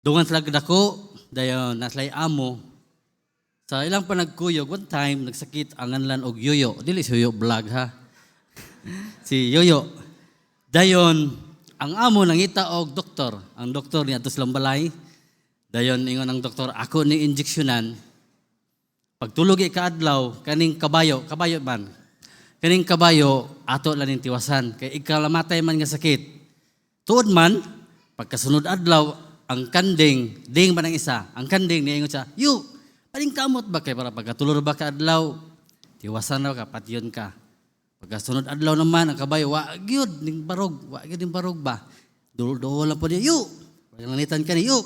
Dungan sila dako, dayon naslay amo. Sa ilang panagkuyog, one time, nagsakit ang anlan og Yoyo. Dili si Yoyo vlog ha. Si Yoyo. Dayon, ang amo nangita og doktor. Ang doktor niya to silang balay. Dayon, ingon ang doktor, ako ni injeksyonan. Pagtulog ikaadlaw, kaning kabayo man. Kaning kabayo, ato lang yung tiwasan. Kaya ikalamatay man nga sakit. Tuod man, pagkasunod adlaw, ang kanding, ding man ang isa, ang kanding niya ingon siya, yu, paling kamot ba kay para pagkatulor ba ka adlaw, tiwasan na ka, patyon ka. Pagkasunod adlaw naman, ang kabayo, wag yun ning barog ba? Dulo lang po niya, yu, pagkanitan ka ni, yu,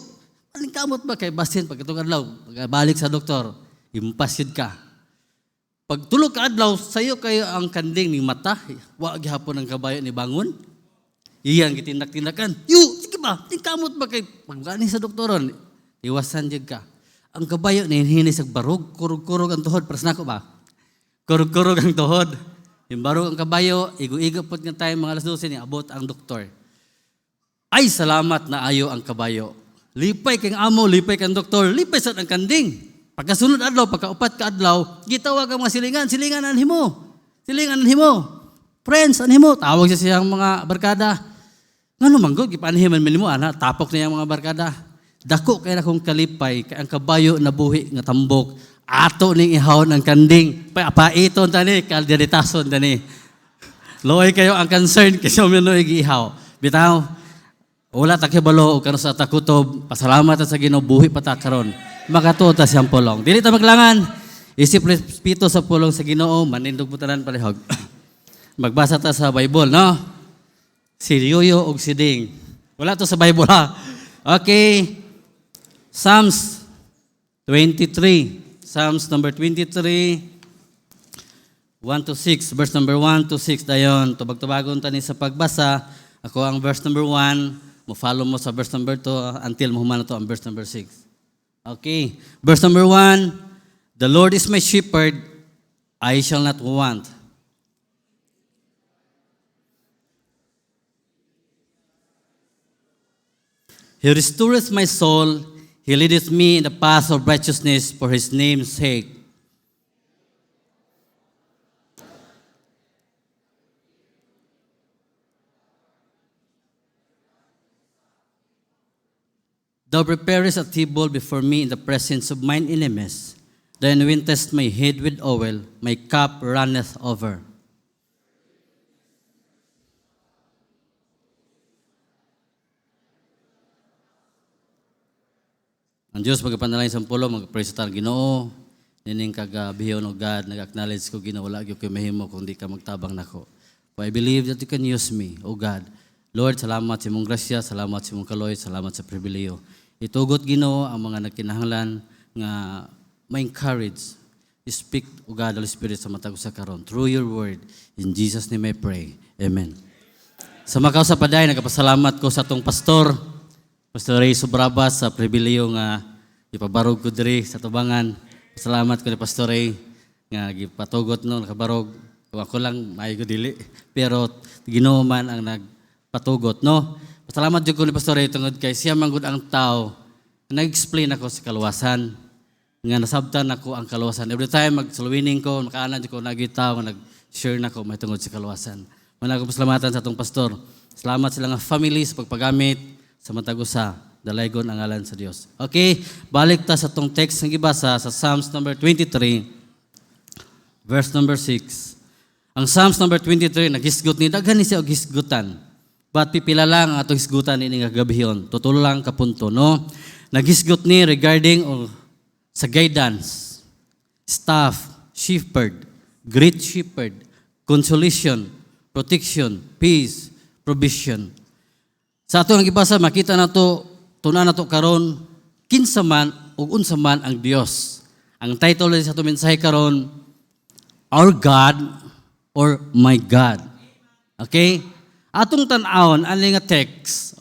paling kamot ba kay basin pagkatulog adlaw, pagkabalik sa doktor, impas yun ka. Pagtulog ka adlaw, sayo kayo ang kanding ni mata, wag gihapon ang kabayo ni bangon, iyang gitindak-tindakan, yu, sige ba, tingkamot ba kay pagkani sa doktoron, iwasan dyan ka. Ang kabayo na hinhinis ang barog, kurog-kurog ang tuhod, paras na ako ba? Kurog-kurog ang tuhod. Yung barog ang kabayo, igo-igo po nga tayo mga alas 12 ni abot ang doktor. Ay, salamat na ayo ang kabayo. Lipay kang amo, lipay kang doktor, lipay sa ang kanding. Pagkasunod adlaw, pagkaupat ka adlaw, gitawag ang mga silingan ang himo. Friends, ang himo. Tawag siya siyang mga barkada. Ngano manggod, gipanhiman mo, tapok na yung mga barkada. Dako kaya na kong kalipay, kaya ang kabayo na buhi nga tambok, ato ning ihawon ang kanding, paiton tani, kalderitason tani. Loy kayo ang concern, kasi uminoy giihaw. Bitaw, wala takibalo, kano sa takutob, pasalamat sa Ginoo buhi patakaron. Makatuot ta siyang pulong. Dili ta maglangan, isip respeto sa pulong sa Ginoo, manindog putanan palihog. Magbasa ta sa Bible, no? Si Yoyo og si Ding. Wala to sa Bible ha. Okay. Psalms 23. Psalms number 23. 1 to 6. Verse number 1 to 6. Dayon. Tubag-tubagon tani sa pagbasa. Ako ang verse number 1. Mo-follow mo sa verse number 2 until mahuman na to ang verse number 6. Okay. Verse number 1. The Lord is my shepherd. I shall not want. He restoreth my soul. He leadeth me in the path of righteousness for His name's sake. Thou preparest a table before me in the presence of mine enemies. Thou anointest my head with oil. My cup runneth over. Ang Diyos, magpanalangin sa pulo, mag-praise sa Ginoo. Nining kagabiyon o God, nag-acknowledge ko Ginoo, wala ko mahimo kung di ka magtabang nako. For I believe that you can use me, O God. Lord, salamat sa imong grasya, salamat sa imong kaloy, salamat sa pribileyo. Itugot Ginoo ang mga nagkinahanglan nga ma-encourage. Speak, O God, Holy Spirit, sa matag sa karon through your word. In Jesus' name I pray. Amen. Sa makaw sa paday, nagpasalamat ko sa atong pastor, Pastor Ray Sobrabas, sa pribileyo nga ipabarog ko diri sa tubangan. Salamat ko ni Pastor Ray nga gipatugot no nakabarog. Ako lang maayo ko dili, pero Ginoo man ang nagpatugot no. Salamat jud ko ni Pastor Ray tungod kay siya man gud ang tao nag-explain ako sa kaluwasan nga nasabtan ako ang kaluwasan. Every time magsulwining ko, makaanan jud ko nagitaw nga nag-share nako may tungod sa kaluwasan. Muna ko pasalamatan sa atong pastor. Salamat sa mga family sa pagpagamit sa matagusa, dalaygon ang ngalan sa Dios. Okay, balik ta sa tong text nga gibasa sa Psalms number 23, verse number 6. Ang Psalms number 23, naghisgot ni, daghan ni siya og hisgutan. But pipila lang ang atong hisgutan ini nga gabihon. Tutulo lang ka punto, no? Naghisgot ni regarding sa guidance, staff, shepherd, great shepherd, consolation, protection, peace, provision. Sa ato ang gibasa, makita na to, tunan na to karon, kinsa man ug unsa man ang Dios. Ang title sa ato mensahe karon, Our God or My God. Okay? Atong tan-awon ani nga text,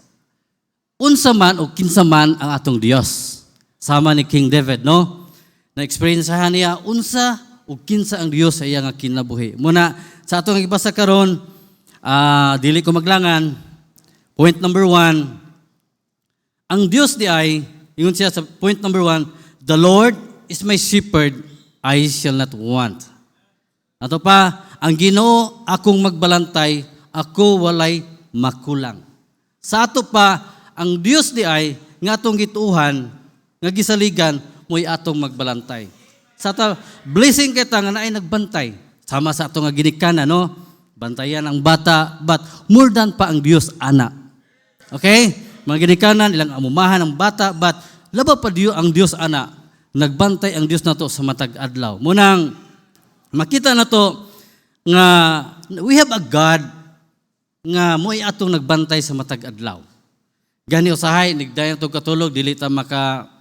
unsa man o kinsa man ang atong Dios. Sama ni King David, no? Na-experiencehan niya unsa o kinsa ang Dios sa iya nga kinabuhi. Muna sa atong gibasa karon, dili ko maglangan. Point number 1, Ang Dios di ay, ingon siya sa point number 1, the Lord is my shepherd, I shall not want. Ato pa, ang Ginoo akong magbalantay, ako walay makulang. Sa ato pa, ang Dios di ay, nga atong gituuhan, nga gisaligan, mo'y atong magbalantay. Sa ato, blessing kita nga naay nagbantay. Sama sa ato nga ginikanan, no? Bantayan ang bata, but more than pa ang Dios, ana. Okay? Mga ginikanan, ilang amumahan ang bata, but labaw pa ang Dios, ana. Nagbantay ang Dios na to sa matag adlaw. Munang, makita na to, nga we have a God, nga mo'y atong nagbantay sa matag adlaw. Gani usahay, nigdayan to katulog, dili ta maka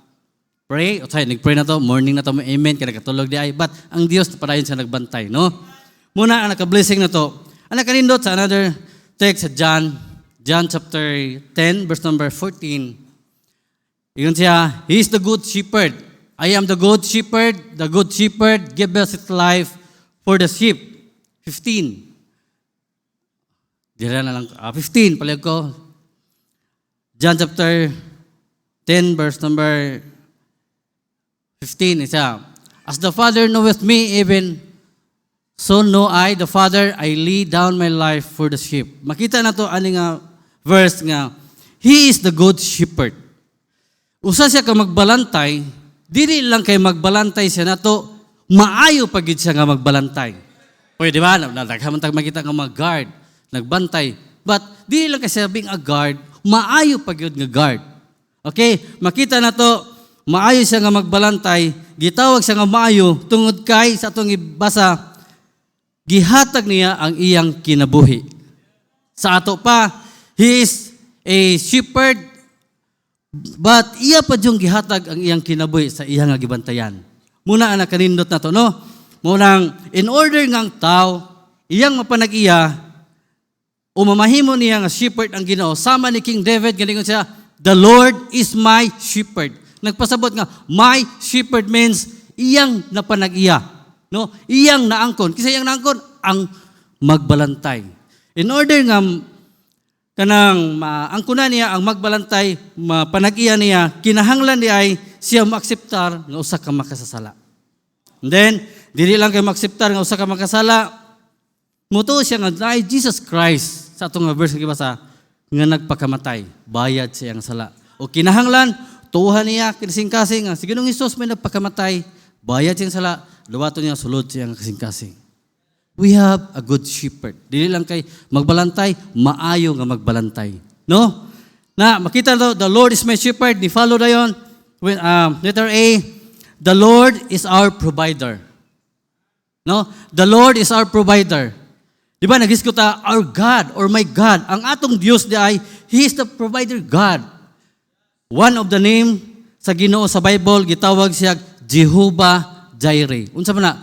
pray, usahay, nigpray na to, morning na to, amen, kaya katulog di ay, but ang Dios, padayon siya nagbantay, no? Muna, ang naka-blessing na to, ang nakanindot sa another text sa John chapter 10, verse number 14, yun siya, He is the good shepherd. I am the good shepherd gives us its life for the sheep. 15. Dira na lang, 15, palag ko. John chapter 10, verse number 15, isa. As the Father knoweth me, even so know I, the Father, I lay down my life for the sheep. Makita na to, ani nga verse nga, He is the good shepherd. Usa siya ka magbalantay, dili lang kay magbalantay siya na to, maayo pagid siya nga magbalantay. Pwede ba? Naghamantag makita nga mga guard, nagbantay. But dili lang kasi being a guard, maayo pagid nga guard. Okay? Makita na to, maayo siya nga magbalantay, gitawag siya nga maayo, tungod kay sa atong ibasa, gihatag niya ang iyang kinabuhi. Sa ato pa, He is a shepherd, but iya pa yung gihatag ang iyang kinabuhi sa iyang nga gibantayan. Muna ang nakanindot na to, no? Munang, in order ngang tao, iyang mapanag-iya, o mamahimo niya nga shepherd ang Ginoo, sama ni King David, galingon siya, the Lord is my shepherd. Nagpasabot nga, my shepherd means iyang napanag-iya. No? Iyang naangkon. Kasi iyang naangkon, ang magbalantay. In order nga, kanang maangkunan niya, ang magbalantay, mapanag-iya niya, kinahanglan niya ay siya maakseptar nga usa ka makasasala. And then, dili lang kay maakseptar nga usa ka makasala, muto siya nga, ay Jesus Christ, sa itong verse nga basa, nga nagpakamatay, bayad siya ang sala. O kinahanglan, tuhan niya, kinising-kasing, nga, si Ginoong Hesus may nagpakamatay, bayad siya ang sala, luwato niya, sulod siya ang kasing-kasing. We have a good shepherd. Dili lang kay magbalantay, maayo nga magbalantay. No? Na, makita to, the Lord is my shepherd, ni follow na yun. When, letter A, the Lord is our provider. No? The Lord is our provider. Di ba, nag-iskuta, our God or my God. Ang atong Diyos di ay, He is the provider God. One of the name sa Ginoo sa Bible, gitawag siya Jehovah Jireh. Unsa man na?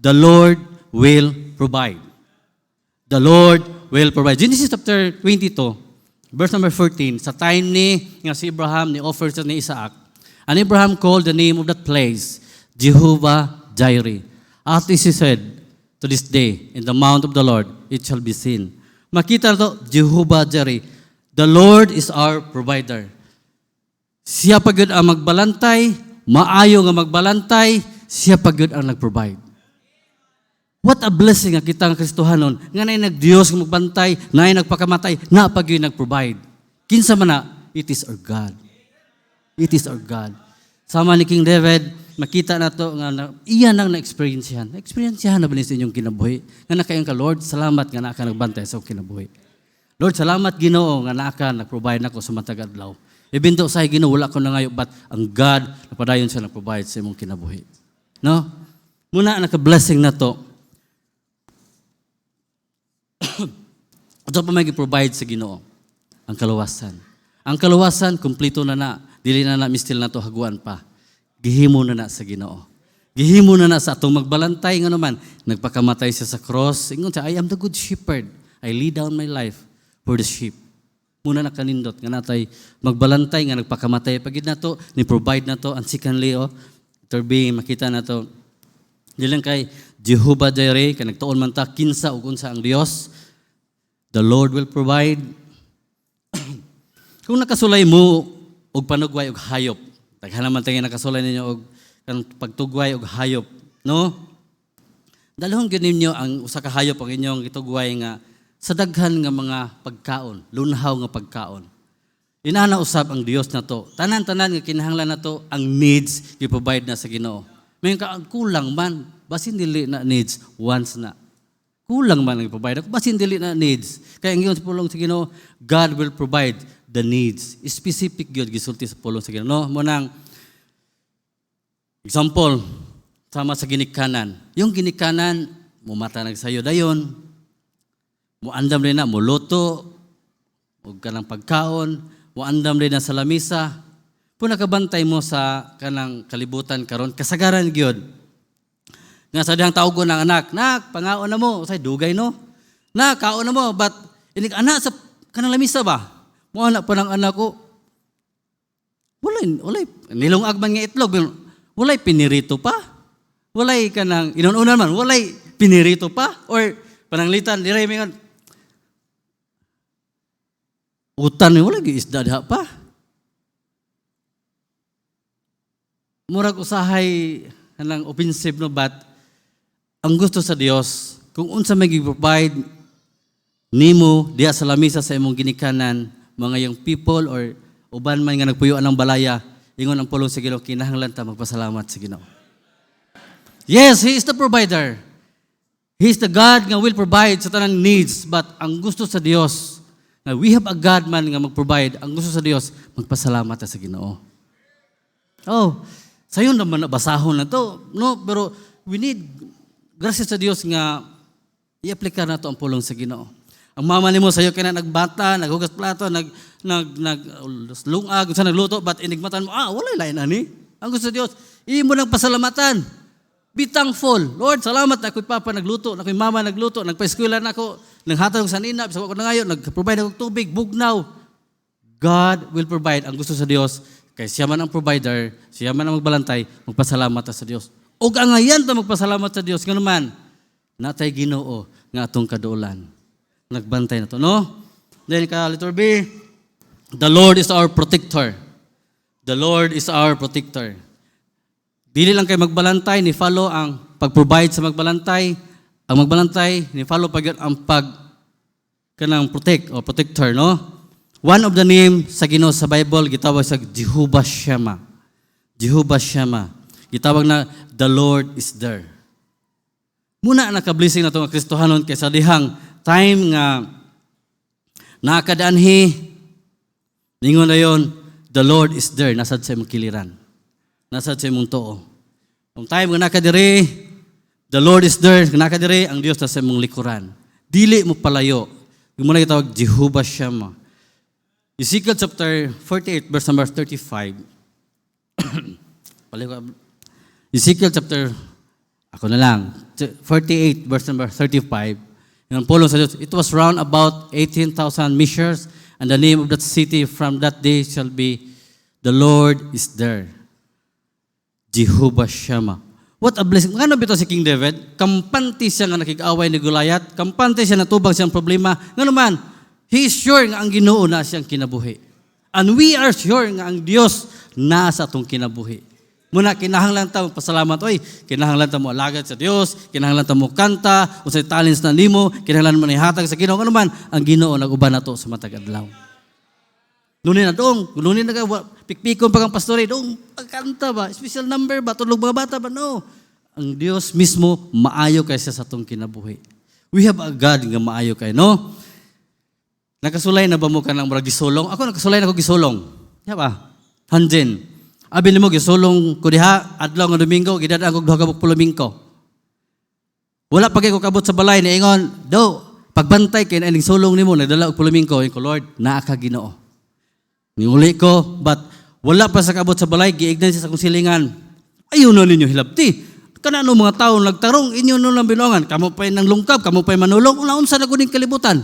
The Lord will provide. The Lord will provide. Genesis chapter 22, verse number 14, sa time ni nga si Abraham, ni offer sa ni Isaac, and Abraham called the name of that place, Jehovah Jireh. As he said, to this day, in the mount of the Lord, it shall be seen. Makita to, Jehovah Jireh. The Lord is our provider. Siya pagod ang magbalantay, maayo nga magbalantay, siya pagod ang nag-provide. What a blessing nga kita nga Kristohanon, nga na nag-Diyos nga magbantay, na nagpakamatay, na pagod nag-provide. Kinsa man na, it is our God. It is our God. Sama ni King David, makita na to nga iyan ang na-experience yan. Na-experience yan na ba sa inyong kinabuhi? Nga nakayang ka, Lord, salamat nga naka nagbantay sa kinabuhi. Lord, salamat Ginoo nga naka nag-provide nako sa matag adlaw. Even though sa Ginoo wala ko na ngayon, but ang God napadayon siya nag-provide sa imong kinabuhi. No? Muna naka-blessing na to. Ito pa may provide sa Ginoo, ang kaluwasan. Ang kaluwasan, kumplito na na. Dili na mistil na to haguan pa. Gihimo na na sa Ginoo. Gihimo na na sa atong magbalantay nga naman. Nagpakamatay siya sa cross. Ingon siya, I am the good shepherd. I lay down my life for the sheep. Muna na kanindot nga natay magbalantay nga nagpakamatay. Pagid na to, ni-provide na to. And secondly, terbi, makita na to. Dili lang kay Jehovah Jireh, kay nagtuon man ta, kinsa o kunsa ang Dios. The Lord will provide. Kung nakasulay mo og panugway og hayop. Daghan naman tayo nakasulay ninyo og kanang pagtugway og hayop, no? Dalhon gyud ninyo ang usa ka hayop ang inyong gitugway nga sa daghan nga mga pagkaon, lunhaw nga pagkaon. Inana usab ang Dios na to. Tanan-tanan nga kinahanglan nato ang needs gi-provide na sa Ginoo. May kulang man, basin dili na needs once na. Kulang man ang i-provide. Basin dili na needs. Kaya ang iyong pulong sa Ginoo, God will provide the needs. Specific gyud gisulti sa pulong sa Ginoo. No? Munang example, sama sa ginikanan. Yung ginikanan, mumata nagsayo dayon, muandam rin na, muluto, huwag ka ng pagkaon, muandam rin na sa lamisa, kung nakabantay mo sa kanang kalibutan karon kasagaran gyud. Nga sa dihang tawag ko ng anak, nak, pangaon na mo, say dugay no? Nak, kaon na mo, but inig anak sa kanang lamisa ba? Mo anak pa ng anak ko, walay, nilungag man nga itlog, walay pinirito pa. Walay ka nang, inununan man, walay pinirito pa? Or pananglitan, diray mga, utan mo, walay isda diha pa. Murag usahay kanang offensive no, but ang gusto sa Dios, kung unsa may gi-provide nimo diha sa lamisa sa imong ginikanan, mga young people or uban man nga nagpuyo ng balaya, ingon ang pulong sa Ginoo, kinahanglan ta magpasalamat sa Ginoo. Yes, He is the provider. He is the God nga will provide sa tanang needs. But ang gusto sa Dios, na we have a God man nga mag-provide, ang gusto sa Dios, magpasalamat sa Ginoo. Oh, sayon naman basahon na to. No, pero we need, gracias sa Dios nga, i-aplika na to ang pulong sa Ginoo. Ang mama nimo sayo kaya nagbata, naghugas plato, lungag, sa nagluto, but inigmatan mo, wala lain ani. Ang gusto sa Dios, imo nang pasalamatan. Be thankful. Lord, salamat na ako'y papa nagluto, na ako'y mama nagluto, nagpa-eskwela na ako, naghatag sa nina, bisa ko na ngayon, nag-provide ako tubig, bugnaw. God will provide. Ang gusto sa Dios, kay siya man ang provider, siya man ang magbalantay, magpasalamat ta sa Dios. O angayan ta magpasalamat sa Dios, nga naman, natay Ginoo nga atong kaduolan. Nagbantay na to, no? Then, letter B, the Lord is our protector. The Lord is our protector. Dili lang kay magbalantay, ni follow ang pag-provide sa magbalantay. Ang magbalantay, ni follow pag ang kanang protect o protector, no? One of the name sa Ginoo sa Bible gitawag sa Jehovah Shammah. Jehovah Shammah. Gitawag na the Lord is there. Muna naka-blessing na to nga Kristohanon kay sa dihang time nga nakadaanhi ningon na yon, the Lord is there, nasad sa imong kiliran. Nasad sa imong tuo. Kung time nga nakadiri, the Lord is there, nakadiri, ang Dios nasa imong likuran. Dili mo palayo. Yung muna kitawag Jehovah Shammah. Ezekiel chapter 48 verse number 35. Ezekiel chapter, ako na lang, 48 verse number 35. Yung pulong sa Diyos, it was round about 18,000 measures, and the name of that city from that day shall be, the Lord is there. Jehovah Shammah. What a blessing. Ano bito si King David? Kampante siya nga nakig-away ni Goliath. Kampante siya natubag siyang problema. Nga naman, he is sure nga ang Ginoo na siyang kinabuhi. And we are sure nga ang Dios nasa atong kinabuhi. Muna, kinahanglan ta magpasalamat. Oy, kinahanglan ta mo alagad sa Dios, kinahanglan ta mo kanta, o sa talents na nimo, kinahanglan mo ihatag sa Ginoo. Ano man, ang Ginoo nag-uban nato sa matag adlaw. Nunin na doong, nunin na ka, pikpikon pa kang pastore, doong, pagkanta ba, special number ba, tulog mga bata ba, no. Ang Diyos mismo, maayo kay siya sa itong kinabuhi. We have a God nga maayo kay, no. Nakasulay na ba mo ka ng murag gisulong? Ako nakasulay na ko gisulong. Diba ba? Hanjin. Abi ni mo, gisulong ko diha, adlaw nga Domingo, gidadaan ko duha ka Pulumingko. Wala pa kayo kabot sa balay, niingon, do, pagbantay kayo na ining sulong ni mo, nagdala og Pulumingko, yung ko, Lord, naa ka Ginoo. Niuli ko, but wala pa sa kabot sa balay, giignan siya sa kong silingan. Ayun na ninyo hilabti. Kanano mga tao nagtarong, inyo nun lang binuangan. Kamu pa'y nang lungkab, kamu pa'y manulong, unaunsa na ko ning kalibutan.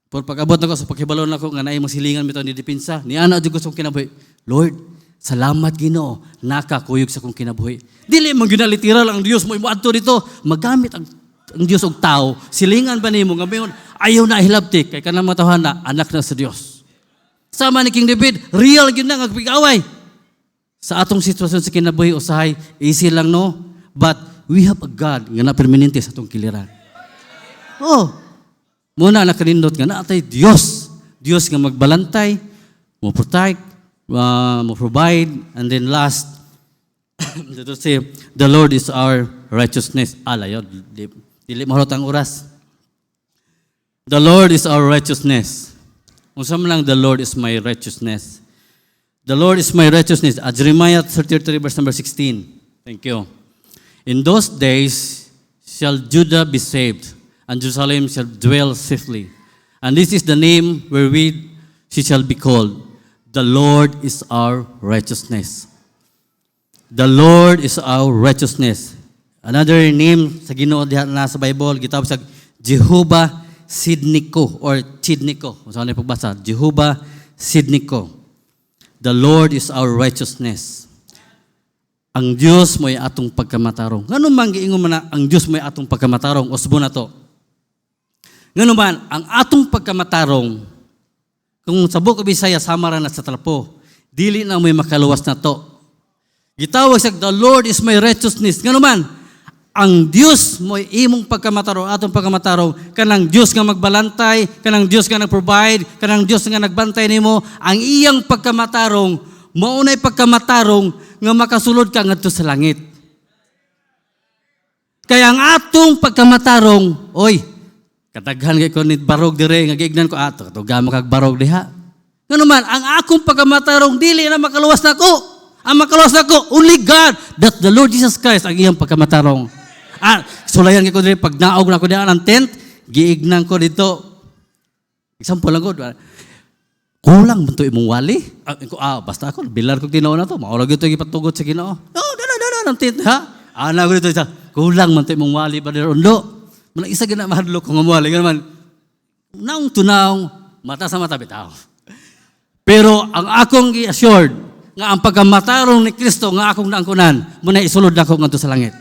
Por pag-abot na ko, sa paghibalon na ko, nga naay masilingan mito ni Dipinsa, ni ana di ko sa kong kinabuhi. Lord, salamat Ginoo, nakakuyog sa kong kinabuhi. Dili man ginalitira lang ang Dios mo, imuadto dito, magamit ang Dios og tao, silingan ba nimo nga bingon, ayaw na hilabti, kay kanang matahan na, anak na sa Dios. Sama ni King David, real yun na nagpig-away. Sa atong sitwasyon sa kinabuhi usahay, easy lang no, but we have a God nga na permanente sa atong kiliran. Oh, muna nakanindot nga naatay Dios. Dios nga magbalantay, mo protect, mo provide, and then last, to say, the Lord is our righteousness. Alayo, dili mahurot ang oras. The Lord is our righteousness. Unsa man lang, the Lord is my righteousness. The Lord is my righteousness. Jeremiah 33 verse number 16. Thank you. In those days shall Judah be saved, and Jerusalem shall dwell safely. And this is the name wherewith she shall be called. The Lord is our righteousness. The Lord is our righteousness. Another name sa Ginoo diha na sa Bible, gitawag sa Jehovah Sidniko or Chidniko. Kung saan pagbasa, Jehovah Sidniko. The Lord is our righteousness. Ang Diyos mo'y atong pagkamatarong. Ngano man giingon man na ang Diyos mo'y atong pagkamatarong? Usbo na to. Ngano man, ang atong pagkamatarong, kung sa Book of Isaiah, samara na sa trapo, dili na mo'y makaluwas na to. Gitawag sa the Lord is my righteousness. Ngano man, ang Diyos mo'y imong pagkamatarong, atong pagkamatarong, kanang Diyos nga magbalantay, kanang Diyos nga nag-provide, kanang Diyos nga nagbantay nimo, ang iyang pagkamatarong, maunay pagkamatarong nga makasulod ka ngadto sa langit. Kaya ang atong pagkamatarong, oy, kadaghan kay ko ni barog dire nga giignan ko ato, gamo kag barog diha. Ngano man, ang akong pagkamatarong dili na makaluwas nako. Ang makaluwas nako, only God, that the Lord Jesus Christ ang iyang pagkamatarong. Sulayan ko dito, pag naog na ko diyan ang tent, giignan ko dito. Example lang ko, kulang mo ito imong wali. Basta ako, bilar ko Ginoo na to, maurag ito ipatugot sa Ginoo. No, ang tent, ha? Ana ko dito, kulang mo ito imong wali, Brother Undo. Mula isa gina mahadlok kung wali, ganaman, naong tunaong, mata sa mata, bitaw. Pero ang akong i-assured, nga ang pagkamatarong ni Kristo, nga akong naangkunan, muna isulod na ko nga sa langit.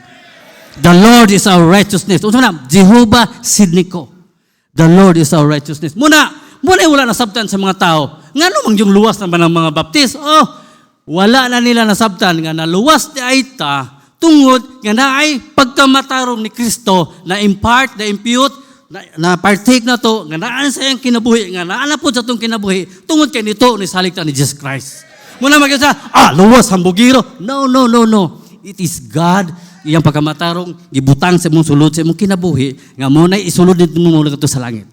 The Lord is our righteousness. Unsa na? Jehovah Sidniko. The Lord is our righteousness. Muna wala nasabtan sa mga tao. Nga namang yung luwas naman ng mga baptist. Wala na nila nasabtan nga naluwas di ay ta tungod nga naay pagkamatarong ni Kristo na impart, na impute, na partake na to, nga naan sa iyang kinabuhi, nga naan na po sa itong kinabuhi, tungod kay nito ni salikta ni Jesus Christ. Muna magkasa, luwas, hambugiro. No. It is God, iyang pagkamatarong, gibutang sa mong sulod, sa mong kinabuhi, nga muna isulod dito mo muna ito sa langit.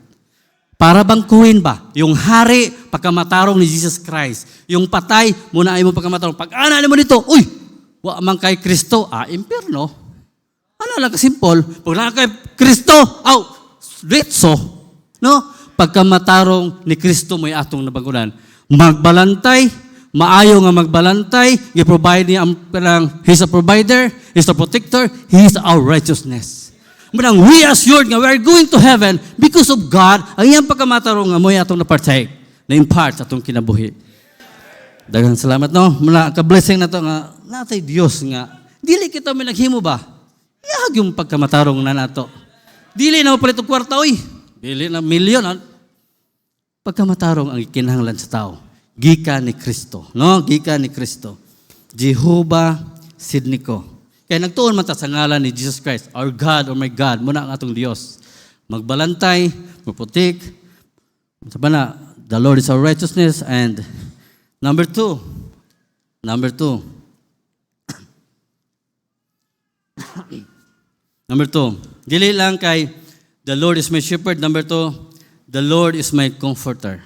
Para bangkuhin ba? Yung hari, pagkamatarong ni Jesus Christ. Yung patay, muna ay mo pagkamatarong. Pag-ana mo dito, wa man kay Kristo, impyerno. Ano lang kasimple? Pag na kay Kristo, ritso. No? Pagkamatarong ni Kristo mo'y atong nabangunan. Magbalantay, maayo nga magbalantay, i-provide niya He's a provider, He's a protector, He's our righteousness. Manang we assured nga we are going to heaven because of God, ang iyang pagkamatarong nga mo atong na-partake, na-impart sa atong kinabuhi. Daghang salamat, no? Mula ka-blessing na to nga, natay Diyos nga, dili kita may naghimo ba? Iyag yung pagkamatarong na nato. Dili na mapalit og kwarta, dili na milyon. Pagkamatarong ang ikinahanglan sa tao. Gika ni Kristo. No? Gika ni Kristo. Jehovah Sidniko. Kaya nagtuon man ta sa ngalan ni Jesus Christ, our God, or my God, muna ang atong Diyos. Magbalantay, magputik. Sabi na, the Lord is our righteousness. And number two. Number two. Dili lang kay, the Lord is my shepherd. Number two, the Lord is my comforter.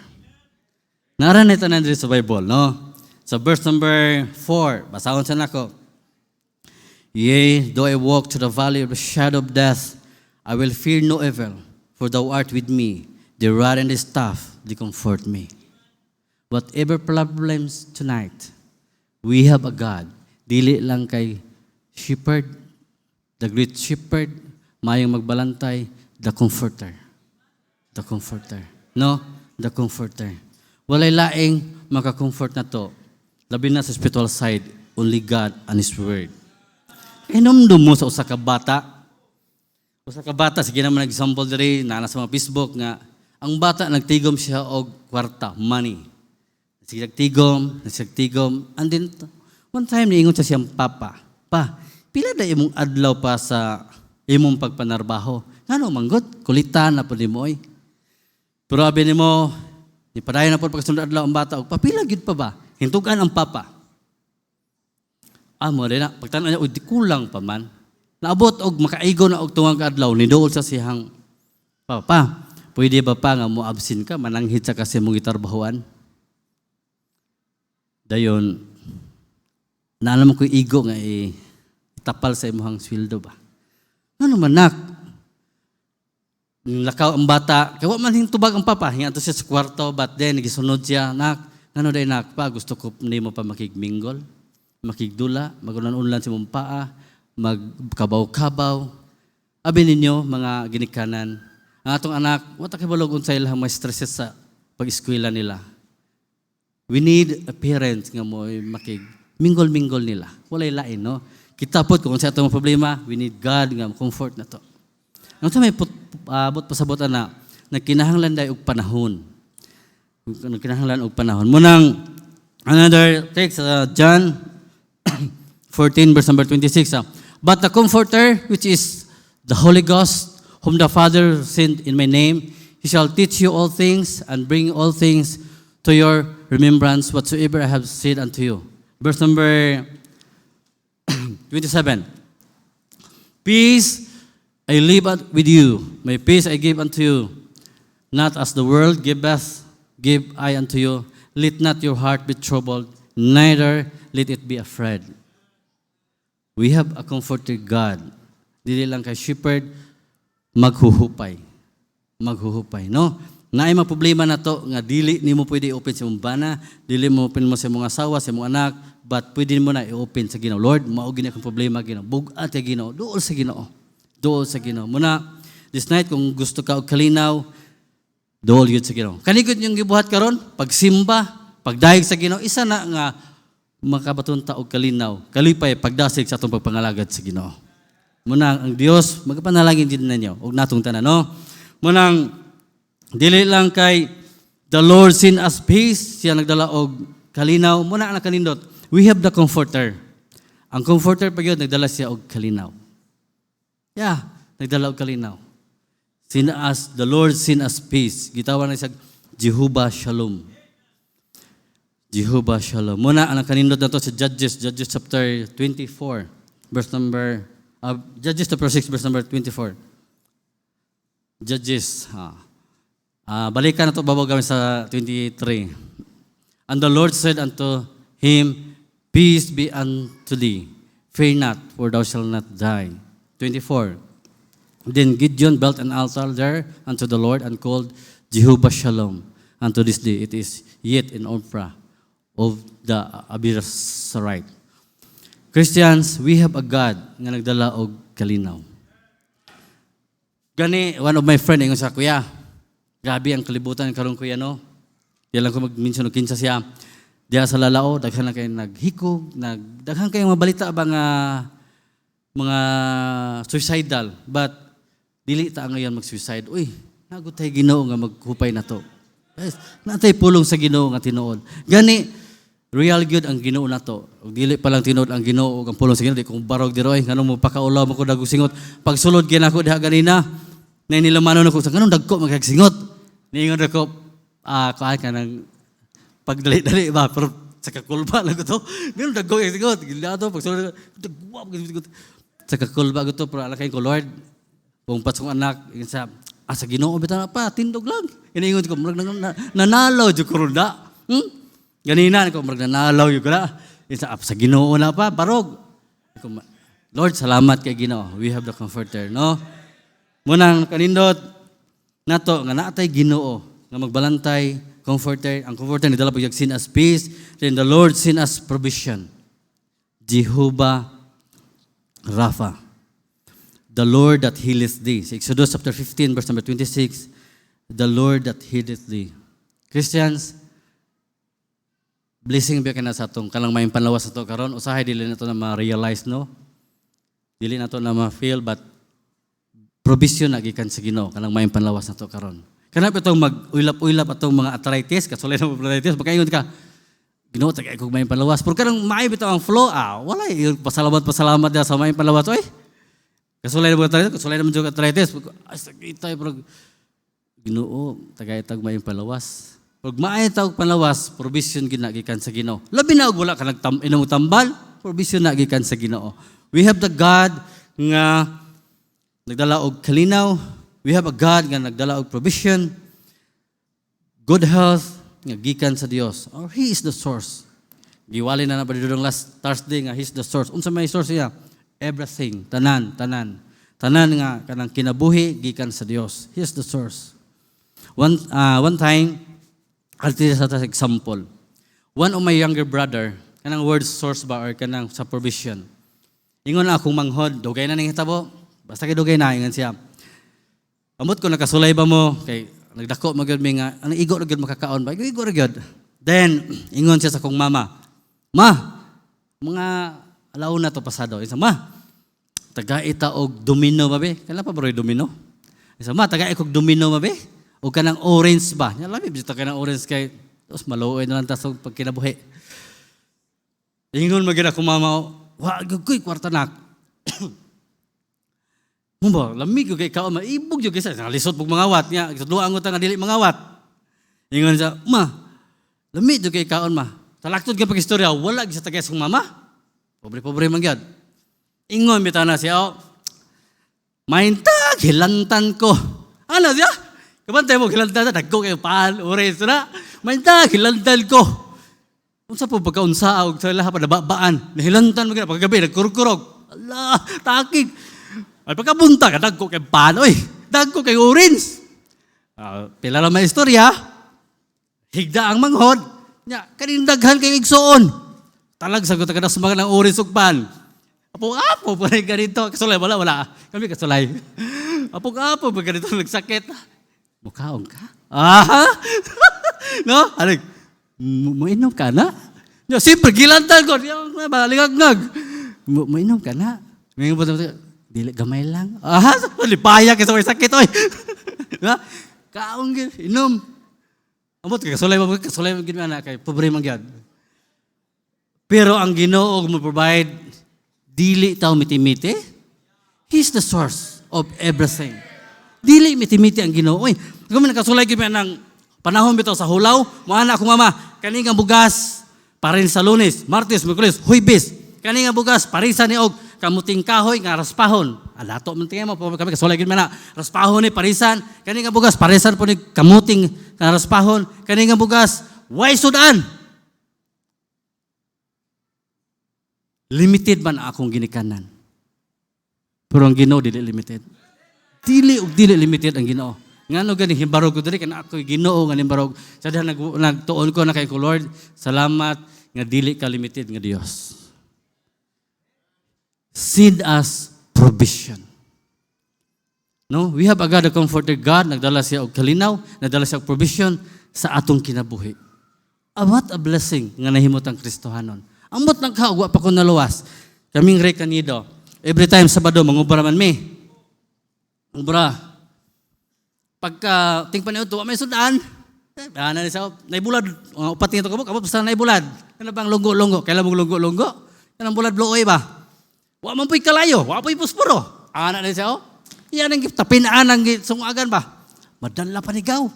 Naran ito na sa Bible, no? Sa verse number 4, basahon sa nako. Yea, though I walk through the valley of the shadow of death, I will fear no evil, for thou art with me. The rod and the staff, they comfort me. Whatever problems tonight, we have a God. Dili lang kay shepherd, the great shepherd, mayong magbalantay, the comforter. The comforter. No? The comforter. Walay laing makakomfort na to. Labi na sa spiritual side, only God and His Word. Inomdom mo sa usa ka bata. Usa ka bata, sige naman nag-example diri, na sa mga Facebook nga, ang bata nagtigom siya og kwarta, money. Nagsigtigom. And then, one time, niingon siya siyang papa, pa, pila na imong adlaw pa sa imong pagpanarbaho. Ngano manggot, kulitan na po di mo, Pero abi ni mo, ipadayon na po pagkasunod adlaw ang bata, papila gid pa ba? Hintugan ang papa. Mo rin na, pagtanan niya, di kulang pa man. Naabot og makaigo na og tungang adlaw, nidool sa siyang, papa, pwede ba pa nga mo absent ka, mananghit sa kasi mong itarbahuan? Dayon, naalam ko igo nga itapal sa imuhang sweldo ba? Ano man nak? Lakaw ang bata, kaya man hintubag ang papa, hinga to siya sa kwarto, but then, gisunod siya, nak, ano day nak pa, gusto ko hindi mo pa makigminggol, makigdula, magulan-ulan si mong paa, magkabaw-kabaw. Abi ninyo, mga ginikanan, ang atong anak, wata kibalog sa ilang may stresses sa pag-eskwela nila. We need a parent nga mo makig-minggol-minggol nila. Walay lain, no? Kita po, kung sa itong problema, we need God nga comfort na to. Ang sa may pasabotan na nagkinahanglan day og panahon. Nagkinahanglan og panahon. Munang another text, John 14 verse number 26. But the Comforter, which is the Holy Ghost, whom the Father sent in my name, He shall teach you all things and bring all things to your remembrance whatsoever I have said unto you. Verse number 27. Peace I leave with you, my peace I give unto you. Not as the world giveth, give I unto you. Let not your heart be troubled, neither let it be afraid. We have a comforter God. Dili lang kay shepherd, maghuhupay. Maghuhupay, no? Naay mga problema na to, nga dili ni mo pwede i-open sa mong bana, dili mo open mo sa mong asawa, sa mong anak, but pwede mo na i-open sa Ginoo. Lord, maugin akong problema, Ginoo. Bugat kay Ginoo, dool sa Ginoo. Dool sa Ginoo. Muna, this night, kung gusto ka og kalinaw, dool yun sa Ginoo. Kanigod yung gibuhat karon, pagsimba, pagdayeg sa Ginoo, isa na nga makabatunta og kalinaw. Kalipay, pagdasig sa atong pagpangalagad sa Ginoo. Muna, ang Dios, magpanalangin din ninyo, og natong tanan, no? Munang, dili lang kay the Lord send us peace, siya nagdala og kalinaw. Muna ang nakanindot, we have the Comforter. Ang Comforter pa yun, nagdala siya og kalinaw. Yeah, nagdala og kalinaw. The Lord send us peace. Gitawan na siya, Jehovah Shalom. Jehovah Shalom. Muna ang nakanindot na to sa Judges chapter 24, verse number, Judges chapter 6, verse number 24. Judges, balikan na to, babaw kami sa 23. And the Lord said unto him, Peace be unto thee. Fear not, for thou shalt not die. 24. Then Gideon built an altar there unto the Lord and called Jehovah Shalom. Unto this day it is yet in Ophrah of the Abiezrite. Christians, we have a God nga nagdala og kalinaw. Gani, one of my friend, ingon sa kuya, grabe ang kalibutan karon kuya, no? Di lang ko mag-mention kinsa siya. Diya sa lalao, daghan na kayo naghikog, daghan kayo mga balita ba nga mga suicidal, but dili ta ngayon mag-suicide. Uy, nagutay Ginoo nga maghupay na to. Yes, natay pulong sa Ginoo nga tinuod. Gani, real good ang Ginoo na to. Ug dili pa lang tinuod ang Ginoo ug ang pulong sa Ginoo, di kong barog diro ay nganong mo pakaulaw mo ko dagog singot. Pag sulod gyud ako diha ganina, nay nilamanon ako sa nganong dagko magagsingot. Niingon ako, kuan ka nang pagdali-dali ba, pero sa kakulba lang ko to. Ganun dagko yung singot. Gila to, pag sulod, dagwap yung singot. Sa kakulba ko to, pero alakay ko, Lord, kung patsong anak, sa Ginoo, bitan pa, tindog lang. Iniingon ko, nanalaw yung kurunda. Ganina, nanalaw yung kurunda. Sa Ginoo na pa, barog. Lord, salamat kay Ginoo. We have the Comforter, no? Munang kanindot, nato, nga naatay Ginoo, nga magbalantay, Comforter. Ang Comforter, nidala po yung sin as peace. Then the Lord sin as provision. Jehovah Rapha. The Lord that healeth thee. Sa Exodus chapter 15, verse number 26, the Lord that healeth thee. Christians, blessing ba ka na sa itong kalang may panlawas na ito karon. Usahay, dili na ito na ma-realize, no? Dili na ito na ma-feel, but provision na gikan sa Ginoo kanang may panlawas na ito karon. Kanap itong mag-uylap-uylap atong mga arthritis, kasulay na arthritis, baka ingon ka, Ginoo tagay kog may palawas. Pero kanang maay bitaw ang flow, wala pasalamat dia sa may palawas oy. Kasulay na arthritis, kasulay na jud arthritis. Ay sakitay pero Ginoo tagay tag may palawas. Pag maay tawag palawas, provision ginagikan sa Ginoo. Labi na og wala ka inong tambal, provision na gikan sa Ginoo. We have the God nga nagdala og kalinaw. We have a God nga nagdala og provision, good health nga gikan sa Dios. Or He is the source. Giwali na ba dito last Thursday nga He's the source. Unsa may source siya? Everything, tanan nga kanang kinabuhi gikan sa Dios. He is the source. One time, I'll tell you sa example. One of my younger brother, kanang word source ba or kanang sa provision. Ingon na akong manghod, dugay na ning hitabo. Basta kay dugay na ingon siya. Amot ko nakasulay ba mo kay nagdako magyud mi nga ano igo ra gyud makakaon ba? Igo ra gyud. Then ingon siya sa akong mama. Ma, mga alauna to pasado. Isa ma, taga-ita og domino ba be? Kailan pa bro domino? Isa ma, taga-ita og domino ba be? O kanang orange ba? Nya labi bitaw kanang orange kay os maluoy na lang ta sa pagkinabuhi. Ingon magina ko mama, wa gyud kwarta nak. Mumba, lamig gyud kay kaon maibog gyud kay sa lisod pug mangawat nya. Duha ang utang nga dili mangawat. Ingon siya, ma, lamig gyud kay kaon ma. Talaktod ka pag-istorya, wala gyud sa tagay sa mama. Pobre-pobre man gyud. Ingon bitaw na siya, mainta hilantan ko. Ano siya? Kabantay mo, hilantan na, nagko kayo paan, orange na. Mainta, hilantan ko. Unsa po pagkaunsa, sa lahat pa nababaan. Nahilantan mo gina, pagkagabi, nagkurkurog. Allah, takig. Ay pagkabunta ka, nagko kayo paan, oy. Nagko kayo orange. Pila lang may istorya. Higda ang manghod. Kanindaghan kayo igsoon. Talag sagot ka na sumaga ng orange ug paan. Apo, parang ganito. Kasulay, wala. Kami kasulay. Apo, pag ganito nagsakit. Mukaon ka? No? Alig, muinom ka na? No, siyempre, gilantan ko. Balingag-ngag. Muinom ka na? Ngayon po, dili, gamay lang. Lipaya kasi may sakit, oy. Kaon, inom. Amot, kasulay mo gina kay pobre mangyad. Pero ang Ginoo mo provide, dili tao mitimiti. He's the source of everything. Dili mitimiti ang Ginoo. Oy, kung nakasulay gyud nang panahon bitaw sa hulaw, moana akong mama, kani nga bugas parin sa Lunes, Martes, Miyerkules, Huwebes. Kani nga bugas parisan ni og kamuting kahoy nga raspahon. Alato man tingay mo kami kasulay gyud na raspahon ni parisan. Kani nga bugas parisan po ni kamuting nga raspahon. Kani nga bugas way sudan. Limited man akong ginikanan. Pero ang Ginoo dili limited. Dili limited ang Ginoo. Ngano gani himbarog ko diri kana ako Ginoo nga himbarog. Sada nagtuon ko na kay ko Lord, salamat nga dili ka limited nga Dios. Send us provision. No, we have a God, a comforter God, nagdala siya og kalinaw, nagdala siya og provision sa atong kinabuhi. What a blessing nga nahimot ang Kristohanon. Amot nagkaugwa pa ko naluwas. Kaming Recanido. Every time Sabado mangubra man mi. Bra, pagka tingpan niyo ito, may sudan. Ano ni sa naibulad, upat nito kabuk, basta naibulad. Kana bang lunggo-lunggo? Kailan mo lunggo-lunggo? Kanang bulad bloy ba? Wa man po'y kalayo, wa po'y puspuro. Ana ni sa yan ang tapinaan ang sungagan ba? Madala panigaw.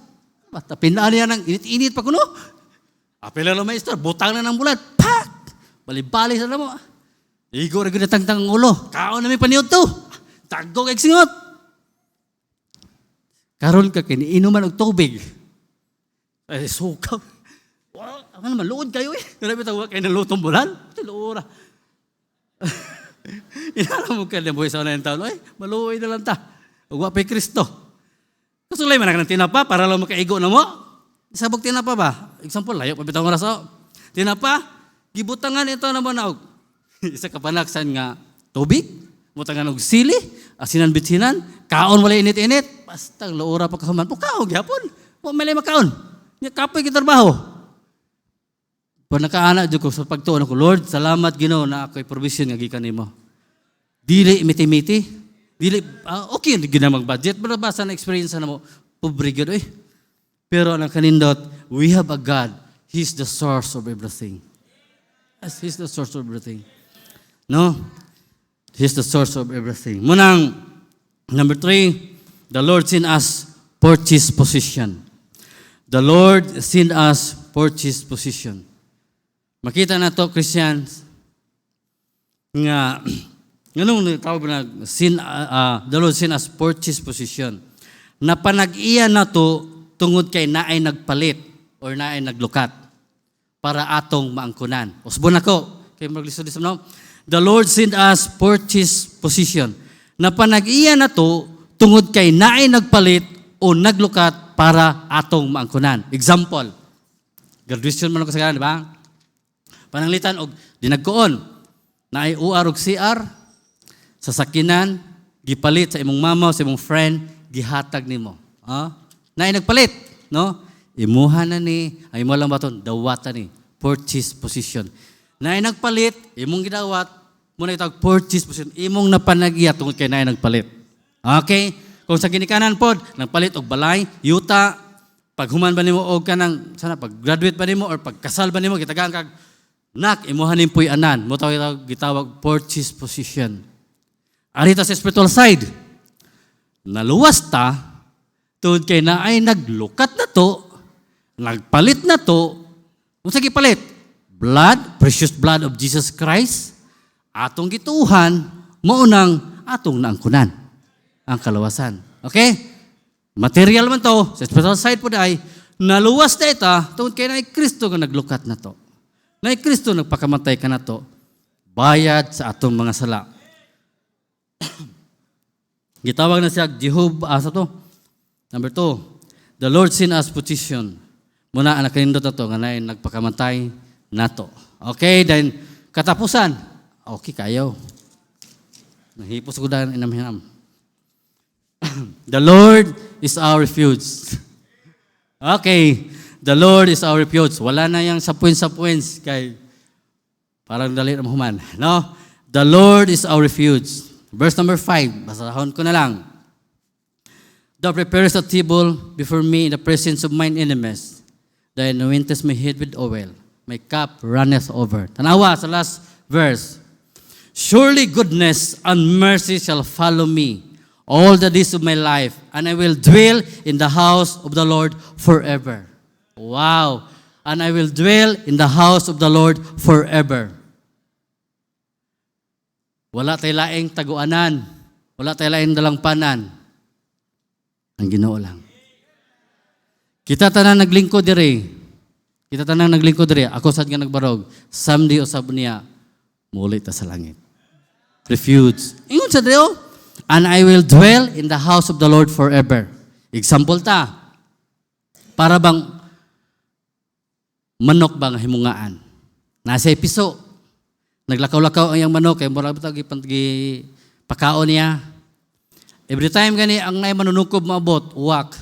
Tapinaan niya ng init-init pa kuno. Apela lang may istor, butang na ng bulad. Pak! Bali-bali sa mo. Igo ra gyud tangtang ulo. Kaon na may paniud to. Taggo kay singot. Karon ka kiniinuman og tubig. Ay sukaw. Wow, ano naman luod kayo eh. Grabe tawa kay nalutong bulan. Luora. Inara mo ka na buhay sa unang taon. Ay, maluoy na lang ta. Ug wa pay Kristo. Kasulay man ka ng tinapa para lang makaigo na mo. Isabog tinapa ba? Example, layo pa bitaw oras o. Tinapa, gibutangan ito naman na og isa ka panaksan nga tubig, butangan og sili, asinan bitsinan, kaon wala init-init. Basta luora pa kahuman. Pukaon gyapon. Wa may makaon. Nya kapoy gitrabaho. Pag nakaana jud ko sa pagtuon ko, Lord, salamat Ginoo na ako'y provision nga gikan nimo. Dili miti-miti. Dili okay gina mag-budget pero basta na experience na mo pobre gyud oy. Pero ang kanindot, we have a God. He's the source of everything. Yes, He's the source of everything. No? He's the source of everything. Munang, number 3, the Lord sent us purchase position. The Lord sent us purchase position. Makita na to, Christians, nga, ganun tawag na, the Lord sent us purchase position. Napanag-iya na to, tungod kay naay nagpalit or naay naglukat para atong maangkunan. Usbon ako, kay magliso disam no? The Lord sent us purchase position. Napanag-iya na to, tungod kay naay nagpalit o naglukat para atong maangkunan. Example, graduation man ako sa kanan, di ba? Pananglitan og dinagkoon, naay UR og CR, sasakinan, gipalit sa imong mama o sa imong friend, gihatag nimo. Naay nagpalit, no? Imuha na ni, ay mo lang baton, dawata ni, purchase position. Naay nagpalit, imong gidawat, muna itawag purchase position, imong napanagya tungod kay naay nagpalit. Okay? Kung sa ginikanan pod, nagpalit og balay, yuta, pag human ba nimo og kanang sana pag graduate ba nimo or pag kasal ba nimo gitagaan kag nak imuha nimpuy anan, mo gitawag purchase position. Arita sa spiritual side, naluwas ta tungod kay naay naglukat na to, nagpalit na to, unsa gipalit? Blood, precious blood of Jesus Christ, atong gituhan, maunang atong naangkunan ang kalawasan. Okay? Material man to, sa spiritual side po ay, naluwas na ita, tungkol kay na Kristo nga naglukat na to. Na Kristo nagpakamatay ka na to, bayad sa atong mga sala. Gitawag na siya, Jehovah, asa to? Number 2, the Lord sent us petition. Muna, anak kanindot na to, nga na nagpakamatay na to. Okay, then, katapusan. Okay, kayo. Nahipos ko dahil inamhinam. The Lord is our refuge. Okay. The Lord is our refuge. Wala na yung sapuin-sapuins kay parang dali na mahuman. No? The Lord is our refuge. Verse number 5. Basahon ko na lang. Thou preparest a table before me in the presence of mine enemies. Thou anointest my head with oil. My cup runneth over. Tanawa sa last verse. Surely goodness and mercy shall follow me all the days of my life, and I will dwell in the house of the Lord forever. Wow! And I will dwell in the house of the Lord forever. Wala tayo laing taguanan. Wala tayo laing dalangpanan. Ang Ginoo lang. Kita tanan naglingkod dire. Kita tanan naglingkod dire. Ako sad nga nagbarog. Someday usab niya, muli ta sa langit. Refuge. Ingon sa dire, and I will dwell in the house of the Lord forever. Example ta. Para bang manok bang himungaan. Nasa piso. Naglakaw-lakaw ang yang manok kay mura bitaw pakaon niya. Every time gani ang nay manunukob maabot, uwak,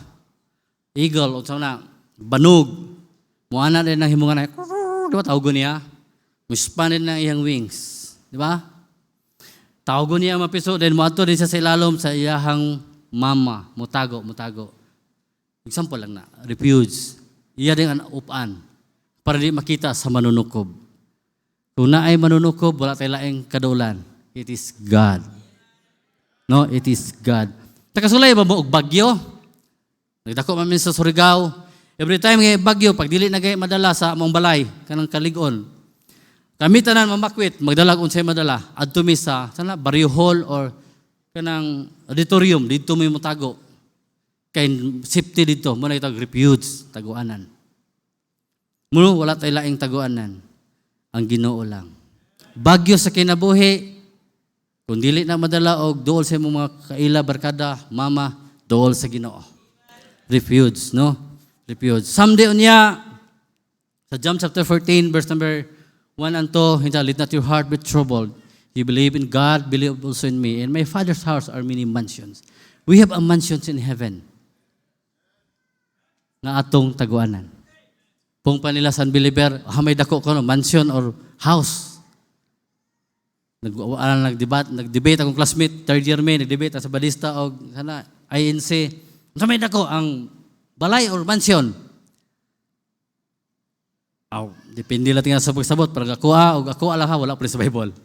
eagle o na banog. Muana din ang himungan ay di ba tawgon niya? Muspanin na iyang wings, di ba? Tawgon niya mapiso, then muadto din siya sa ilalom sa iyahang mama, mutago. Example lang na, refuge. Iya din ang upan, para di makita sa manunukob. Kung na ay manunukob, wala tayo laing kadulan. It is God. No, it is God. Nakasulay ba mo og bagyo? Nagdako man sa Surigao. Every time ngay bagyo, pag dili na gay madala sa among balay, kanang kaligon. Kami tanan mamakwit, magdalag unsay madala, adto mi sa sana barrio hall or kanang auditorium didto mi motago. Kay safety didto, mo na itag refuge, taguanan. Muno wala tay laing taguanan. Ang Ginoo lang. Bagyo sa kinabuhi, kung dili na madala og duol sa imong mga kaila barkada, mama, duol sa Ginoo. Refuge, no? Refuge. Someday unya sa John chapter 14 verse number 1 and 2, let not your heart be troubled. You believe in God, believe also in me. In my Father's house are many mansions. We have a mansions in heaven na atong taguanan. Kung panilasan believer, may dako ko, mansion or house. Nag-debate akong classmate, third year may, nag-debate sa Badista o sana, INC. May dako ang balay or mansion. Depende lang tingnan sa pagsabot. Parang ako lang ha, wala pa rin sa Bible.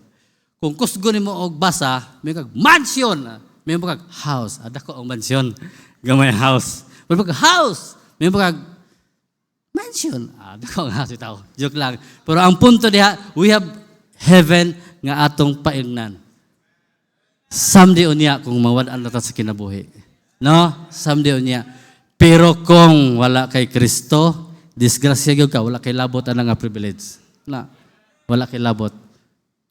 Kung kusgo nimo og basa, may kag mansion. May kag house. Dako ang mansion. Gamay house. May kag house. May kag mansion. Dako ang house itaw. Joke lang. Pero ang punto diha, we have heaven nga atong paingnan. Someday unya kung mawad-an na ta sa kinabuhi. No? Someday unya. Pero kung wala kay Kristo, disgrasya gyud ka, wala kay labot ana nga privilege. Na. Wala kay labot.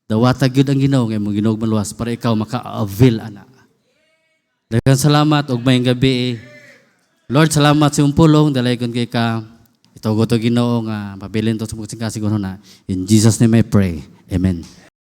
Dawata gyud ang Ginoo nga imong Ginoo maluwas para ikaw maka-avail ana. Daghang salamat og mayong gabi. Lord, salamat sa imong pulong dalaygon kay ka. Ito go to Ginoo nga pabilin to sa mga singkasig na. In Jesus name I pray. Amen.